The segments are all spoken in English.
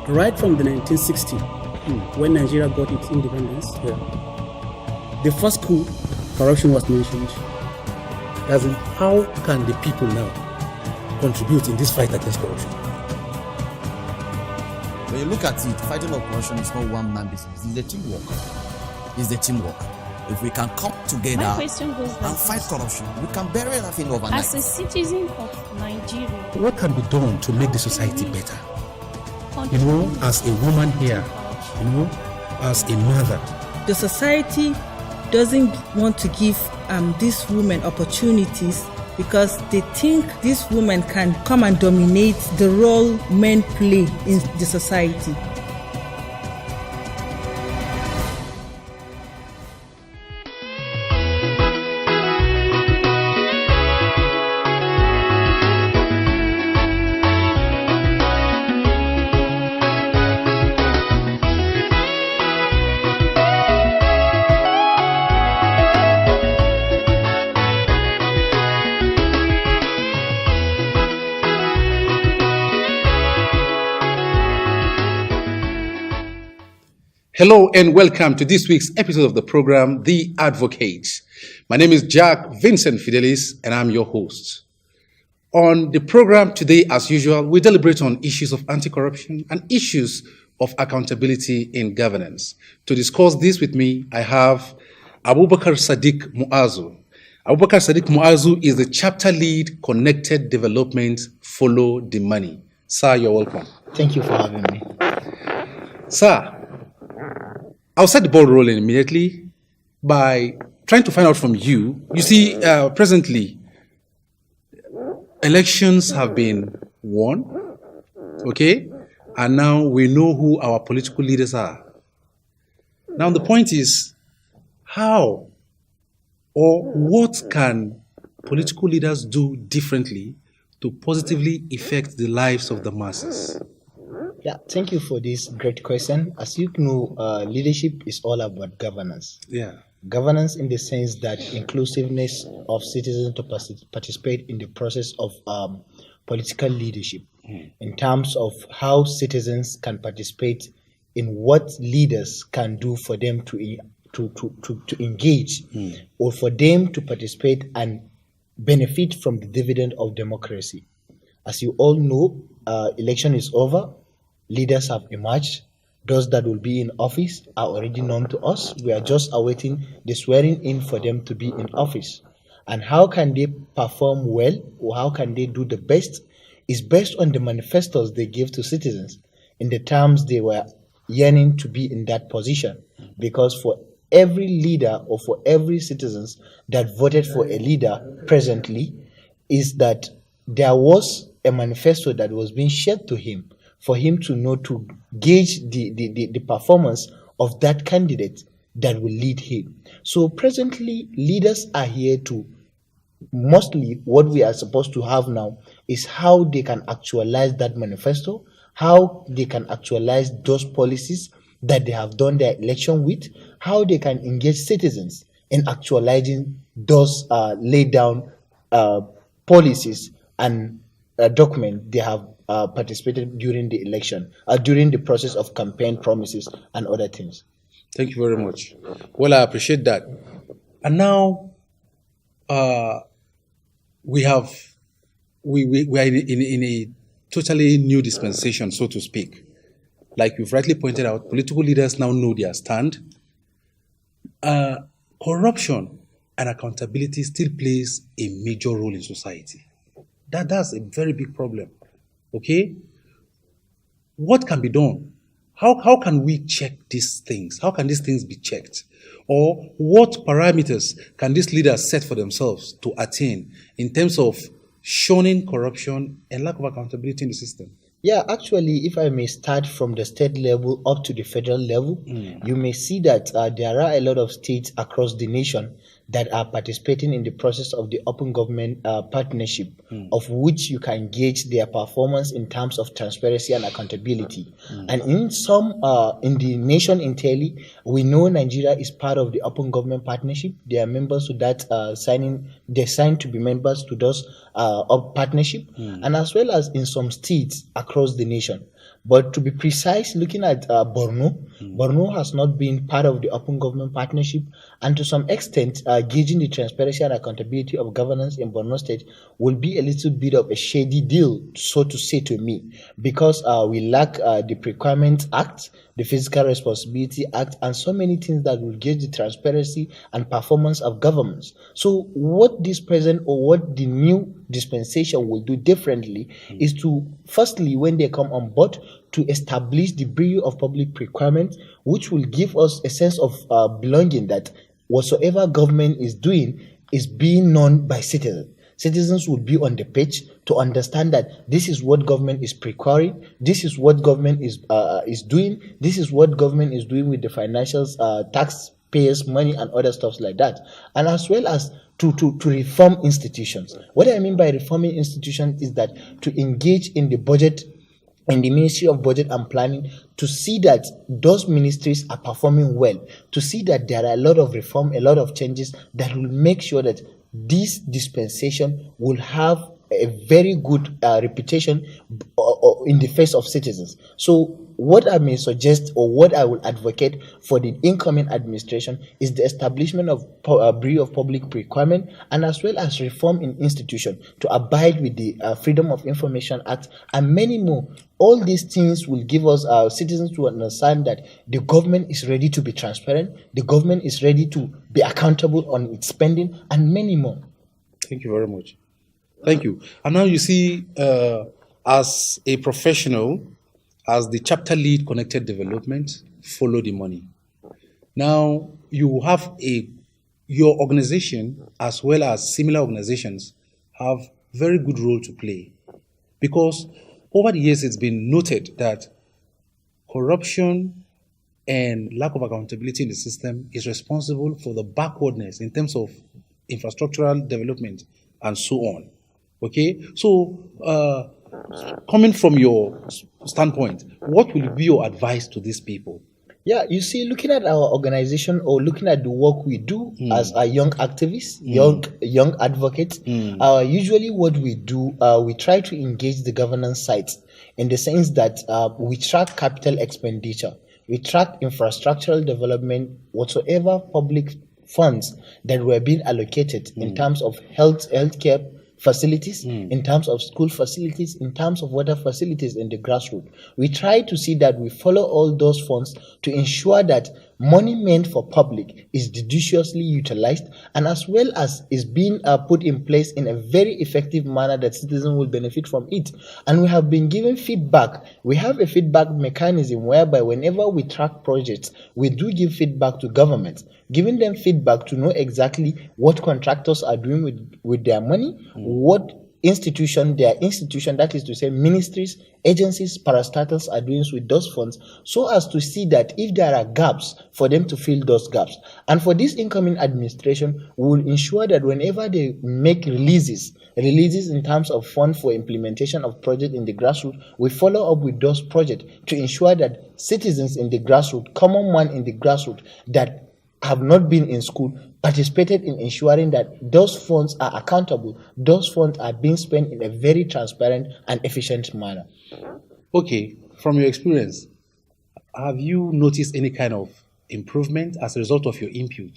right from the 1960s, when Nigeria got its independence, the first coup, corruption was mentioned. As in, how can the people now contribute in this fight against corruption? When you look at it, fighting of corruption is not one man business. It's the teamwork. It's the teamwork. If we can come together and fight corruption, we can bury everything overnight. As a citizen of Nigeria, what can be done to make the society better? You know, as a woman here, you know, as a mother. The society doesn't want to give these women opportunities because they think these women can come and dominate the role men play in the society. Hello and welcome to this week's episode of the program, The Advocate. My name is Jack Vincent Fidelis and I'm your host. On the program today, as usual, we deliberate on issues of anti-corruption and issues of accountability in governance. To discuss this with me, I have Abubakar Sadiq Muazu. Abubakar Sadiq Muazu is the chapter lead, Connected Development, Follow the Money. Sir, you're welcome. Thank you for having me. Sir, I'll set the ball rolling immediately by trying to find out from you. You see, presently, elections have been won, okay? And now we know who our political leaders are. Now the point is, how or what can political leaders do differently to positively affect the lives of the masses? Yeah, thank you for this great question. As you know, leadership is all about governance. Yeah. Governance in the sense that inclusiveness of citizens to participate in the process of political leadership, in terms of how citizens can participate in what leaders can do for them to engage, or for them to participate and benefit from the dividend of democracy. As you all know, election is over. Leaders have emerged. Those that will be in office are already known to us. We are just awaiting the swearing in for them to be in office. And how can they perform well, or how can they do the best, is based on the manifestos they give to citizens in the terms they were yearning to be in that position. Because for every leader or for every citizens that voted for a leader presently, is that there was a manifesto that was being shared to him, for him to know, to gauge the performance of that candidate that will lead him. So presently, leaders are here to, mostly what we are supposed to have now is how they can actualize that manifesto, how they can actualize those policies that they have done their election with, how they can engage citizens in actualizing those laid down policies and documents they have participated during the election, during the process of campaign promises and other things. Thank you very much. Well, I appreciate that. And now, we are in a totally new dispensation, so to speak. Like you've rightly pointed out, political leaders now know their stand. Corruption and accountability still plays a major role in society. That's a very big problem. Okay? What can be done? How can we check these things? How can these things be checked? Or what parameters can these leaders set for themselves to attain in terms of shunning corruption and lack of accountability in the system? Yeah, actually, if I may start from the state level up to the federal level, you may see that there are a lot of states across the nation that are participating in the process of the open government partnership, of which you can gauge their performance in terms of transparency and accountability. And in in the nation entirely, we know Nigeria is part of the open government partnership. They are members to that they signed to be members to those partnership, and as well as in some states across the nation. But to be precise, looking at Borno has not been part of the open government partnership, and to some extent, gauging the transparency and accountability of governance in Borno State will be a little bit of a shady deal, so to say, to me, because we lack the Procurement Act, the Fiscal Responsibility Act, and so many things that will gauge the transparency and performance of governments. So what this present or what the new dispensation will do differently is to, firstly, when they come on board, to establish the Bureau of Public Procurement, which will give us a sense of belonging, that whatsoever government is doing is being known by citizens. Citizens will be on the page to understand that this is what government is procuring, this is what government is doing, this is what government is doing with the financials, taxpayers' money, and other stuff like that. And as well as to reform institutions. What I mean by reforming institutions is that to engage in the budget, in the Ministry of Budget and Planning, to see that those ministries are performing well, to see that there are a lot of reform, a lot of changes that will make sure that this dispensation will have a very good reputation in the face of citizens. So what I may suggest, or what I will advocate for the incoming administration, is the establishment of a Bureau of Public Procurement, and as well as reform in institution to abide with the Freedom of Information Act and many more. All these things will give us citizens to understand that the government is ready to be transparent, the government is ready to be accountable on its spending, and many more. Thank you very much. Thank you. And now you see, as a professional, as the chapter lead connected development, follow the money. Now you have your organization as well as similar organizations have very good role to play, because over the years it's been noted that corruption and lack of accountability in the system is responsible for the backwardness in terms of infrastructural development and so on. Okay, so coming from your standpoint, what will be your advice to these people? Yeah, you see, looking at our organization or looking at the work we do as a young activists, young advocates, usually what we do, we try to engage the governance sites in the sense that we track capital expenditure, we track infrastructural development, whatsoever public funds that were being allocated in terms of healthcare facilities, in terms of school facilities, in terms of water facilities in the grassroots. We try to see that we follow all those funds to ensure that money meant for public is judiciously utilized, and as well as is being put in place in a very effective manner that citizens will benefit from it. And we have been given feedback. We have a feedback mechanism whereby whenever we track projects, we do give feedback to government, giving them feedback to know exactly what contractors are doing with their money, what their institution, that is to say ministries, agencies, parastatals are doing with those funds, so as to see that if there are gaps, for them to fill those gaps. And for this incoming administration, we will ensure that whenever they make releases in terms of funds for implementation of projects in the grassroots, we follow up with those projects to ensure that citizens in the grassroots, common man in the grassroots that have not been in school, participated in ensuring that those funds are accountable, those funds are being spent in a very transparent and efficient manner. Okay, from your experience, have you noticed any kind of improvement as a result of your input?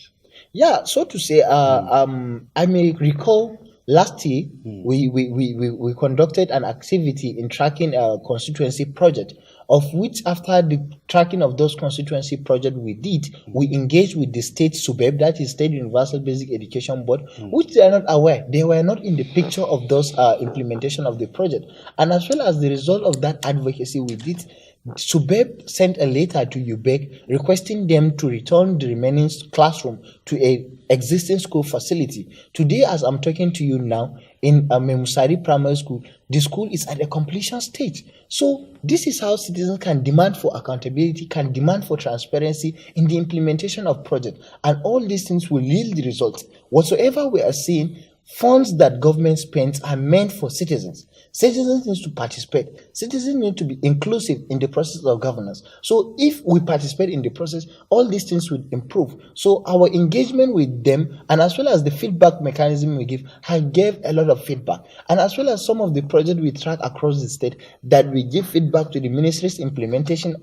Yeah, so to say, I may recall last year we conducted an activity in tracking a constituency project, of which after the tracking of those constituency projects we engaged with the state SUBEB, that is State Universal Basic Education Board, which they are not aware. They were not in the picture of those implementation of the project. And as well as the result of that advocacy we did, SUBEB sent a letter to UBEC requesting them to return the remaining classroom to a existing school facility. Today, as I'm talking to you now, in Memusari Primary School, the school is at a completion stage. So this is how citizens can demand for accountability, can demand for transparency in the implementation of projects. And all these things will yield the results. Whatsoever we are seeing, funds that government spends are meant for citizens. Citizens need to participate. Citizens need to be inclusive in the process of governance. So if we participate in the process, all these things will improve. So our engagement with them, and as well as the feedback mechanism we give, gave a lot of feedback. And as well as some of the projects we track across the state, that we give feedback to the ministry's implementing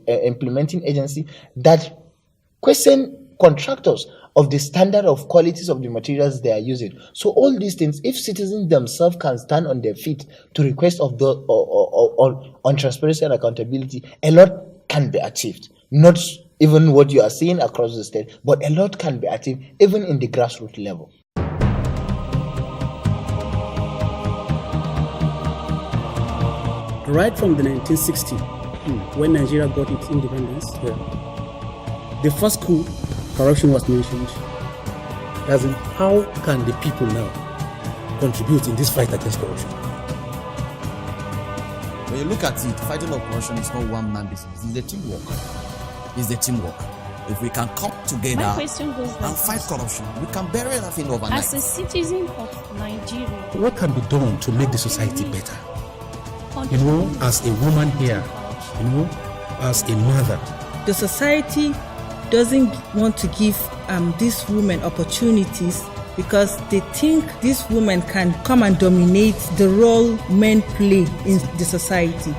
agency, that question contractors of the standard of qualities of the materials they are using. So all these things, if citizens themselves can stand on their feet to request of the on transparency and accountability, a lot can be achieved. Not even what you are seeing across the state, but a lot can be achieved even in the grassroots level. Right from the 1960s, when Nigeria got its independence, the first coup, corruption was mentioned. As in, how can the people now contribute in this fight against corruption? When you look at it, fighting of corruption is not one man business. It's the teamwork. It's the teamwork. If we can come together and fight corruption, we can bury everything overnight. As a citizen of Nigeria, What can be done to make the society better? You know, as a woman here, you know, as a mother. The society doesn't want to give these women opportunities because they think these women can come and dominate the role men play in the society.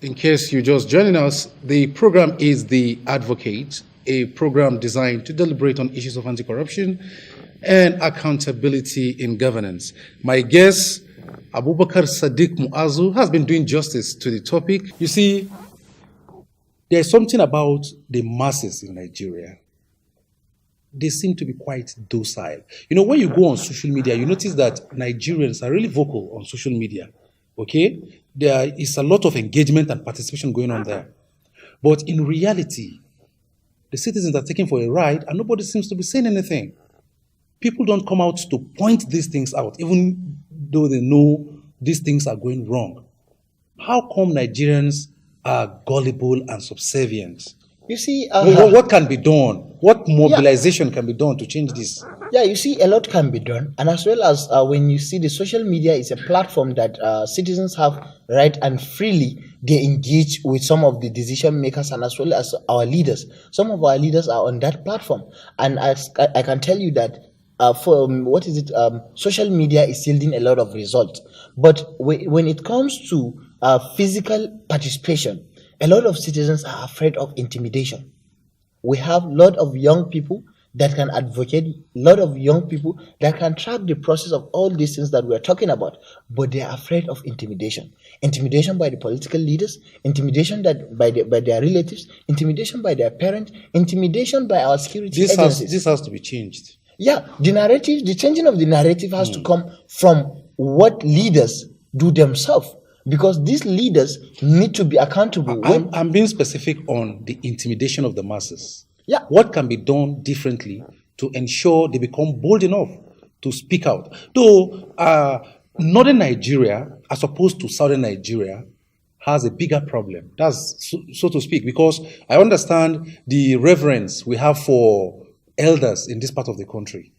In case you're just joining us, the program is The Advocate, a program designed to deliberate on issues of anti-corruption and accountability in governance. My guest, Abubakar Sadiq Muazu, has been doing justice to the topic. You see, there's something about the masses in Nigeria. They seem to be quite docile. You know, when you go on social media, you notice that Nigerians are really vocal on social media. Okay? There is a lot of engagement and participation going on there. But in reality, the citizens are taken for a ride and nobody seems to be saying anything. People don't come out to point these things out, even though they know these things are going wrong. How come Nigerians are gullible and subservient? You see, what can be done? What mobilization can be done to change this? Yeah, you see, a lot can be done. And as well as when you see the social media is a platform that citizens have right and freely they engage with some of the decision makers and as well as our leaders. Some of our leaders are on that platform. And I can tell you that social media is yielding a lot of results. But when it comes to physical participation, a lot of citizens are afraid of intimidation. We have a lot of young people that can advocate, a lot of young people that can track the process of all these things that we're talking about, but they are afraid of intimidation. Intimidation by the political leaders, intimidation by their relatives, intimidation by their parents, intimidation by our security agencies. This has to be changed. Yeah, the changing of the narrative has to come from what leaders do themselves, because these leaders need to be accountable. I'm being specific on the intimidation of the masses. Yeah. What can be done differently to ensure they become bold enough to speak out? Though northern Nigeria, as opposed to southern Nigeria, has a bigger problem. That's so to speak, because I understand the reverence we have for elders in this part of the country.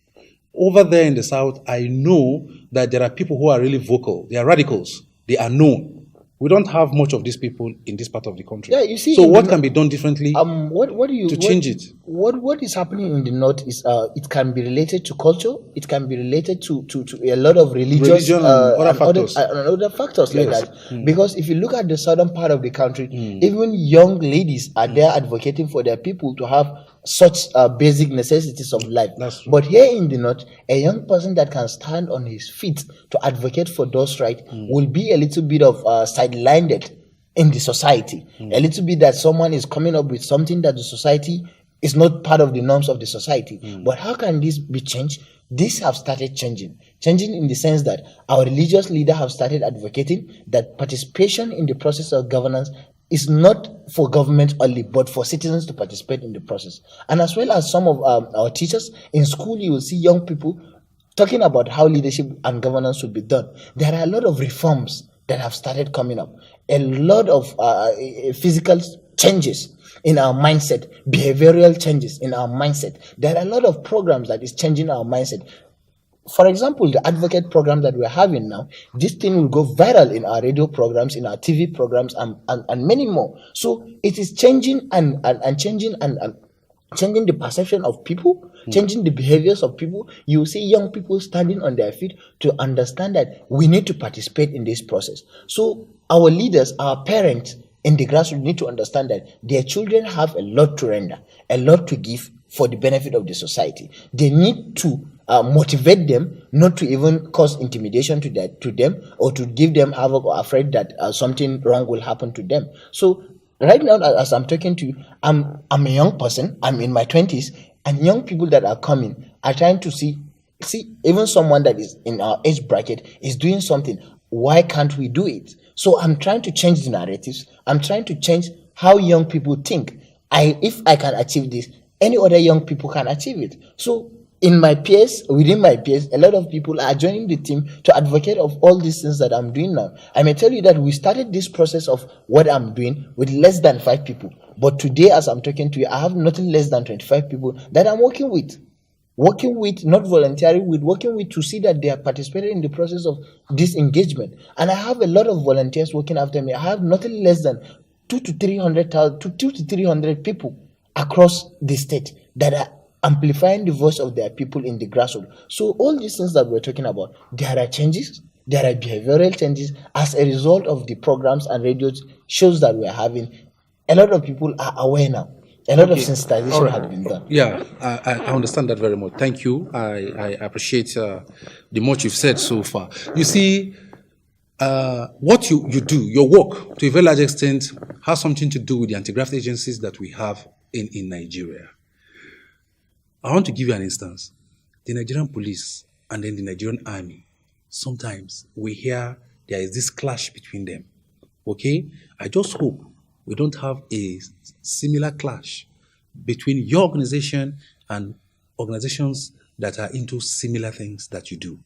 Over there in the south, I know that there are people who are really vocal. They are radicals. They are known. We don't have much of these people in this part of the country. Yeah, you see. So what can be done differently change it? What is happening in the north is it can be related to culture. It can be related to a lot of religion and other factors like that. Because if you look at the southern part of the country, even young ladies are there advocating for their people to have such basic necessities of life. But here in the north, a young person that can stand on his feet to advocate for those rights will be a little bit of sidelined in the society. A little bit that someone is coming up with something that the society is not part of the norms of the society. But how can this be changed? This have started changing in the sense that our religious leaders have started advocating that participation in the process of governance is not for government only, but for citizens to participate in the process. And as well as some of our teachers in school, you will see young people talking about how leadership and governance should be done. There are a lot of reforms that have started coming up, a lot of physical changes in our mindset, behavioral changes in our mindset. There are a lot of programs that is changing our mindset. For example, the advocate program that we're having now, this thing will go viral in our radio programs, in our TV programs, and many more. So it is changing and changing and changing the perception of people, changing the behaviors of people. You see young people standing on their feet to understand that we need to participate in this process. So our leaders, our parents in the grassroots need to understand that their children have a lot to render, a lot to give for the benefit of the society. They need to motivate them not to even cause intimidation to them or to give them havoc or afraid that something wrong will happen to them. So right now, as I'm talking to you, I'm a young person. I'm in my 20s, and young people that are coming are trying to see even someone that is in our age bracket is doing something. Why can't we do it? So I'm trying to change the narratives. I'm trying to change how young people think. If I can achieve this, any other young people can achieve it. So within my peers, a lot of people are joining the team to advocate of all these things that I'm doing now. I may tell you that we started this process of what I'm doing with less than 5 people. But today, as I'm talking to you, I have nothing less than 25 people that I'm working with, not volunteering with, working with to see that they are participating in the process of this engagement. And I have a lot of volunteers working after me. I have nothing less than 200 to 300 people across the state that are amplifying the voice of their people in the grassroots. So all these things that we're talking about, there are changes, there are behavioral changes as a result of the programs and radio shows that we're having. A lot of people are aware now. A lot of sensitization has been done. Yeah, I understand that very much. Thank you. I appreciate the much you've said so far. You see, what you do, your work, to a very large extent, has something to do with the anti-graft agencies that we have in Nigeria. I want to give you an instance. The Nigerian police and then the Nigerian army, sometimes we hear there is this clash between them. Okay? I just hope we don't have a similar clash between your organization and organizations that are into similar things that you do.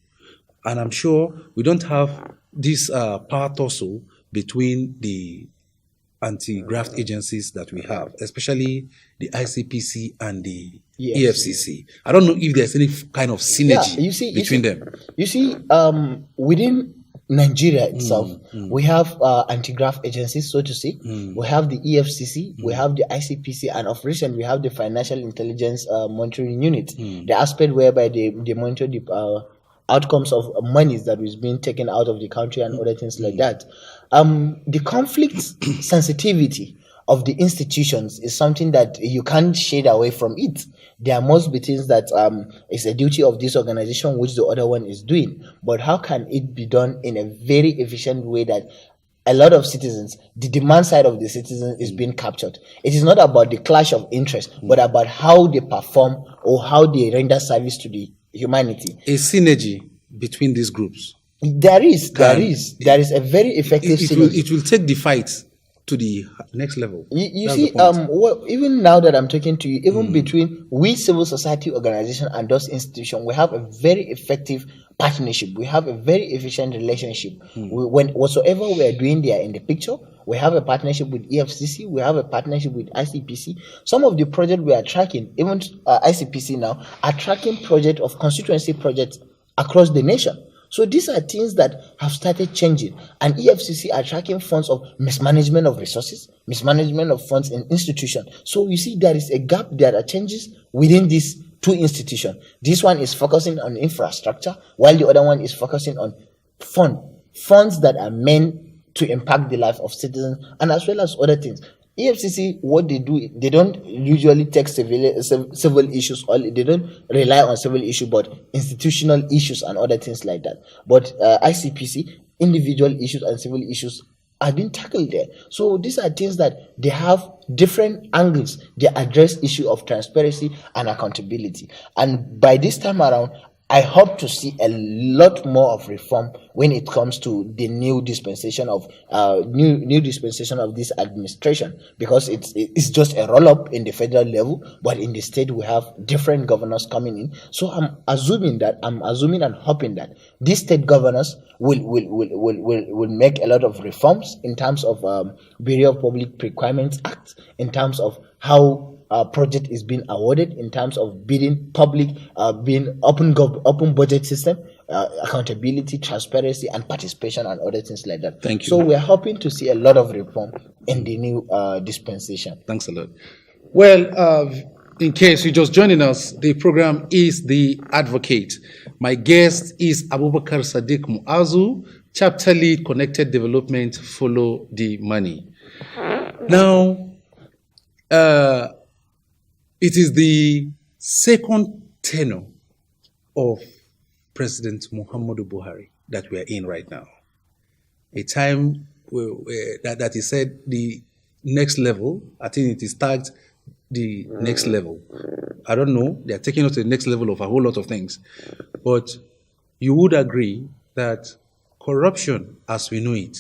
And I'm sure we don't have this part also between the anti-graft agencies that we have, especially the ICPC and the EFCC. I don't know if there's any kind of synergy between them. You see, within Nigeria itself, we have anti-graft agencies, so to say. We have the EFCC, we have the ICPC, and of recent, we have the Financial Intelligence Monitoring Unit, the aspect whereby they monitor the outcomes of monies that is being taken out of the country and other things like that. The conflict sensitivity of the institutions is something that you can't shade away from it. There must be things that is a duty of this organization which the other one is doing. But how can it be done in a very efficient way that a lot of citizens, the demand side of the citizen is being captured? It is not about the clash of interest, but about how they perform or how they render service to the humanity. A synergy between these groups. There is a very effective synergy. It will take the fight to the next level. You see, even now that I'm talking to you, even between we civil society organization and those institutions, we have a very effective partnership. We have a very efficient relationship. When whatsoever we are doing there in the picture, we have a partnership with EFCC, we have a partnership with ICPC. Some of the projects we are tracking, even ICPC now, are tracking project of constituency projects across the nation. So these are things that have started changing, and EFCC are tracking funds of mismanagement of resources, mismanagement of funds in institutions. So you see there is a gap, there are changes within these two institutions. This one is focusing on infrastructure, while the other one is focusing on funds that are meant to impact the life of citizens, and as well as other things. EFCC, what they do, they don't usually take civil issues, they don't rely on civil issues, but institutional issues and other things like that. But ICPC, individual issues and civil issues are being tackled there. So these are things that they have different angles. They address issue of transparency and accountability. And by this time around, I hope to see a lot more of reform when it comes to the new dispensation of new dispensation of this administration, because it's just a roll up in the federal level, but in the state we have different governors coming in. So I'm assuming and hoping that these state governors will make a lot of reforms in terms of Bureau of Public Requirements Act, in terms of how project is being awarded, in terms of bidding, public, being open budget system, accountability, transparency, and participation, and other things like that. Thank you. So we're hoping to see a lot of reform in the new dispensation. Thanks a lot. Well, in case you're just joining us, the program is The Advocate. My guest is Abubakar Sadiq Muazu, Chapter Lead, Connected Development, Follow the Money. Now, it is the second tenure of President Muhammadu Buhari that we are in right now. A time that he said the next level, I think it is tagged the next level. I don't know, they are taking us to the next level of a whole lot of things. But you would agree that corruption as we know it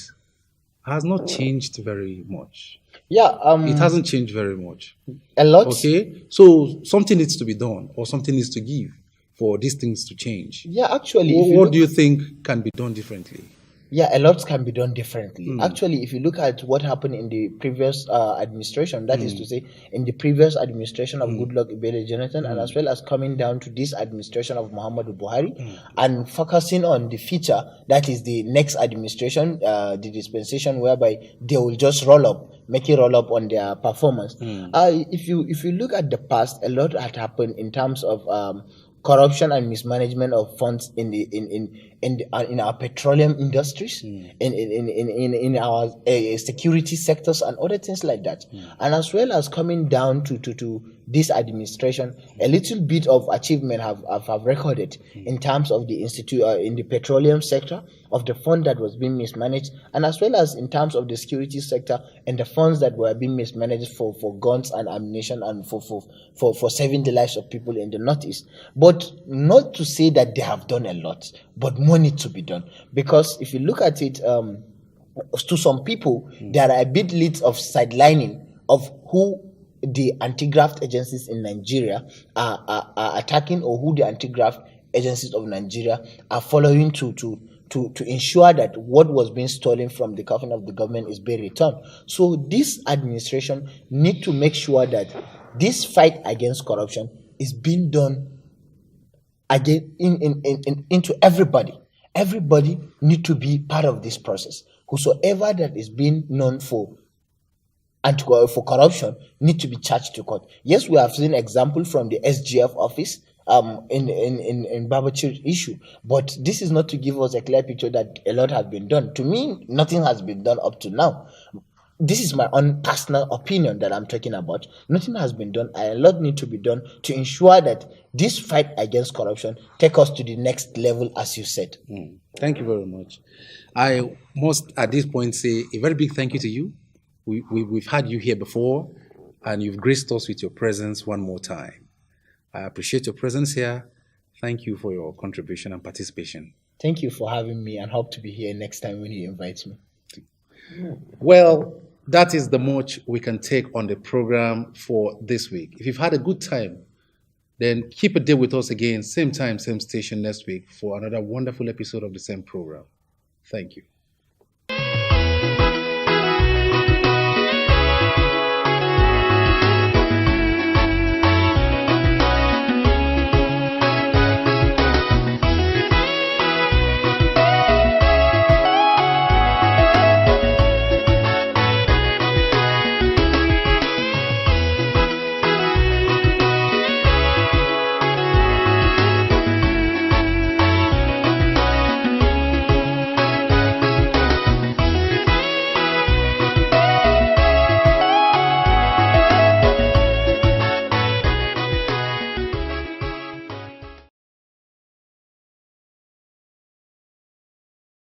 has not changed very much. Yeah, it hasn't changed very much. A lot. Okay, so something needs to be done, or something needs to give for these things to change. Yeah, actually, what do you think can be done differently? Yeah, a lot can be done differently. Actually, if you look at what happened in the previous administration, that is to say, in the previous administration of Goodluck Ebele Jonathan, and as well as coming down to this administration of Muhammadu Buhari, and focusing on the future, that is the next administration, the dispensation whereby they will just roll up on their performance. If you look at the past, a lot had happened in terms of corruption and mismanagement of funds in our petroleum industries, in our security sectors, and other things like that. And as well as coming down to this administration, a little bit of achievement have recorded in terms of the institute in the petroleum sector, of the fund that was being mismanaged, and as well as in terms of the security sector and the funds that were being mismanaged for guns and ammunition, and for saving the lives of people in the Northeast. But not to say that they have done a lot, but more needs to be done, because if you look at it, to some people, there are a bit lit of sidelining of who the anti-graft agencies in Nigeria are attacking, or who the anti-graft agencies of Nigeria are following to ensure that what was being stolen from the coffin of the government is being returned. So this administration need to make sure that this fight against corruption is being done again into everybody. Everybody need to be part of this process. Whosoever that is being known for corruption need to be charged to court. Yes, we have seen example from the SGF office in Babachir's issue, but this is not to give us a clear picture that a lot has been done. To me, nothing has been done up to now. This is my own personal opinion that I'm talking about. Nothing has been done. A lot need to be done to ensure that this fight against corruption take us to the next level, as you said. Thank you very much. I must at this point say a very big thank you to you. We've had you here before, and you've graced us with your presence one more time. I appreciate your presence here. Thank you for your contribution and participation. Thank you for having me, and hope to be here next time when you invite me. Well, that is the much we can take on the program for this week. If you've had a good time, then keep a day with us again, same time, same station next week for another wonderful episode of the same program. Thank you.